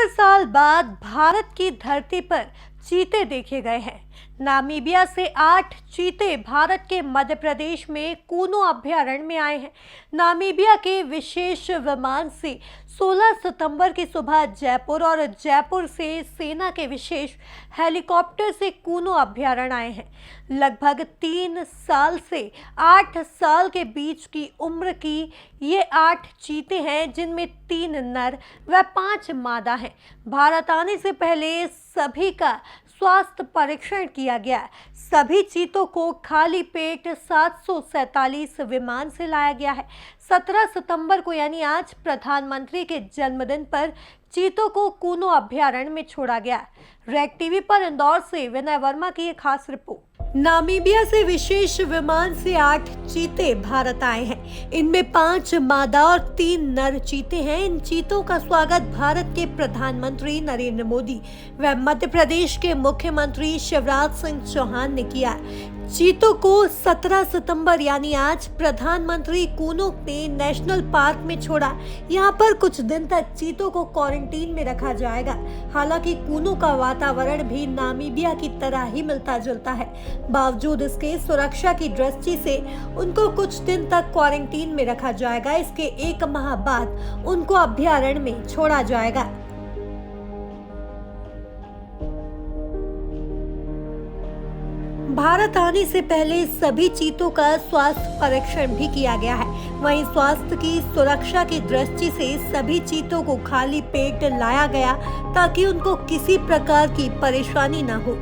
70 साल बाद भारत की धरती पर चीते देखे गए हैं। नामीबिया से 8 चीते भारत के मध्य प्रदेश में कूनो अभयारण्य में आए हैं। नामीबिया के विशेष विमान से 16 सितंबर की सुबह जयपुर और जयपुर से सेना के विशेष हेलीकॉप्टर से कूनो अभयारण्य आए हैं। लगभग 3 साल से 8 साल के बीच की उम्र की ये 8 चीते हैं, जिनमें 3 नर व 5 मादा हैं। भारत आने से पहले सभी का स्वास्थ्य परीक्षण किया गया। सभी चीतों को खाली पेट 747 विमान से लाया गया है। 17 सितंबर को यानी आज प्रधानमंत्री के जन्मदिन पर चीतों को कूनो अभयारण्य में छोड़ा गया। रेड टीवी पर इंदौर से विनय वर्मा की एक खास रिपोर्ट। नामीबिया से विशेष विमान से 8 चीते भारत आए हैं। इनमें 5 मादा और 3 नर चीते हैं। इन चीतों का स्वागत भारत के प्रधानमंत्री नरेंद्र मोदी व मध्य प्रदेश के मुख्यमंत्री शिवराज सिंह चौहान ने किया। चीतों को 17 सितंबर यानी आज प्रधानमंत्री कूनो ने नेशनल पार्क में छोड़ा। यहाँ पर कुछ दिन तक चीतों को क्वारंटीन में रखा जाएगा। हालांकि कूनो का वातावरण भी नामीबिया की तरह ही मिलता जुलता है। बावजूद इसके सुरक्षा की दृष्टि से उनको कुछ दिन तक क्वारंटीन में रखा जाएगा। इसके 1 माह बाद उनको अभयारण्य में छोड़ा जाएगा। भारत आने से पहले सभी चीतों का स्वास्थ्य परीक्षण भी किया गया है। वहीं स्वास्थ्य की सुरक्षा की दृष्टि से सभी चीतों को खाली पेट लाया गया ताकि उनको किसी प्रकार की परेशानी न हो।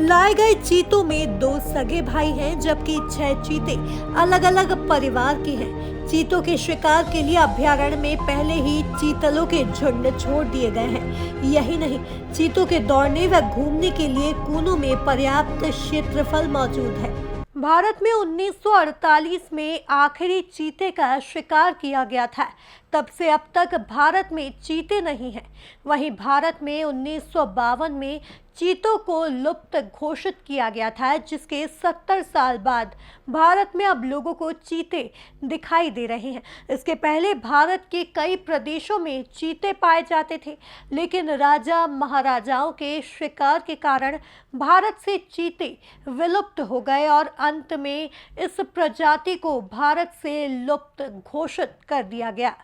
लाए गए चीतों में 2 सगे भाई हैं, जबकि 6 चीते अलग अलग परिवार के हैं। चीतों के शिकार के लिए अभयारण्य में पहले ही चीतलों के झुंड छोड़ दिए गए हैं। यही नहीं, चीतों के दौड़ने व घूमने के लिए कूनो में पर्याप्त क्षेत्रफल मौजूद है। भारत में 1948 में आखिरी चीते का शिकार किया गया था। तब से अब तक भारत में चीते नहीं हैं। वहीं भारत में 1952 में चीतों को लुप्त घोषित किया गया था, जिसके 70 साल बाद भारत में अब लोगों को चीते दिखाई दे रहे हैं। इसके पहले भारत के कई प्रदेशों में चीते पाए जाते थे, लेकिन राजा महाराजाओं के शिकार के कारण भारत से चीते विलुप्त हो गए और अंत में इस प्रजाति को भारत से लुप्त घोषित कर दिया गया।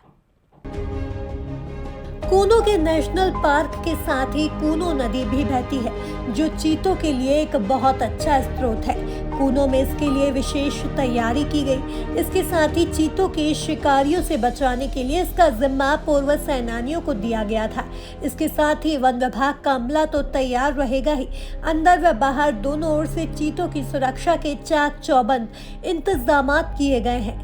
कूनो के नेशनल पार्क के साथ ही कूनो नदी भी बहती है, जो चीतों के लिए एक बहुत अच्छा स्रोत है। कूनो में इसके लिए विशेष तैयारी की गई। इसके साथ ही चीतों के शिकारियों से बचाने के लिए इसका जिम्मा पूर्व सेनानियों को दिया गया था। इसके साथ ही वन विभाग का अमला तो तैयार रहेगा ही, अंदर व बाहर दोनों ओर से चीतों की सुरक्षा के चाक चौबंद इंतजाम किए गए हैं।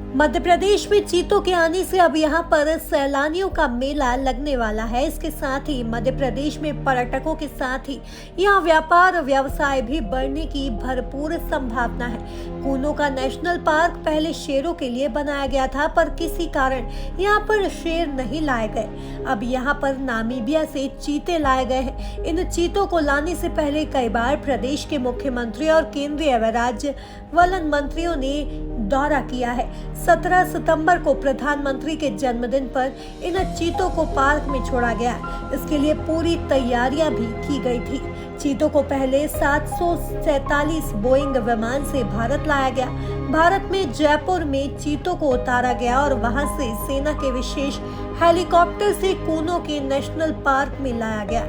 मध्य प्रदेश में चीतों के आने से अब यहाँ पर सैलानियों का मेला लगने वाला है। इसके साथ ही मध्य प्रदेश में पर्यटकों के साथ ही यहाँ व्यापार व्यवसाय भी बढ़ने की भरपूर संभावना है। कूनो का नेशनल पार्क पहले शेरों के लिए बनाया गया था, पर किसी कारण यहाँ पर शेर नहीं लाए गए। अब यहाँ पर नामीबिया से चीते लाए गए हैं। इन चीतों को लाने से पहले कई बार प्रदेश के मुख्यमंत्री और केंद्रीय व राज्य वन मंत्रियों ने दौरा किया है। 17 सितंबर को प्रधानमंत्री के जन्मदिन पर इन चीतों को पार्क में छोड़ा गया। इसके लिए पूरी तैयारियां भी की गई थी। चीतों को पहले 747 बोइंग विमान से भारत लाया गया। भारत में जयपुर में चीतों को उतारा गया और वहां से सेना के विशेष हेलीकॉप्टर से कूनो के नेशनल पार्क में लाया गया।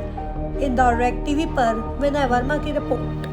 इंदौर रेड टीवी पर विनय वर्मा की रिपोर्ट।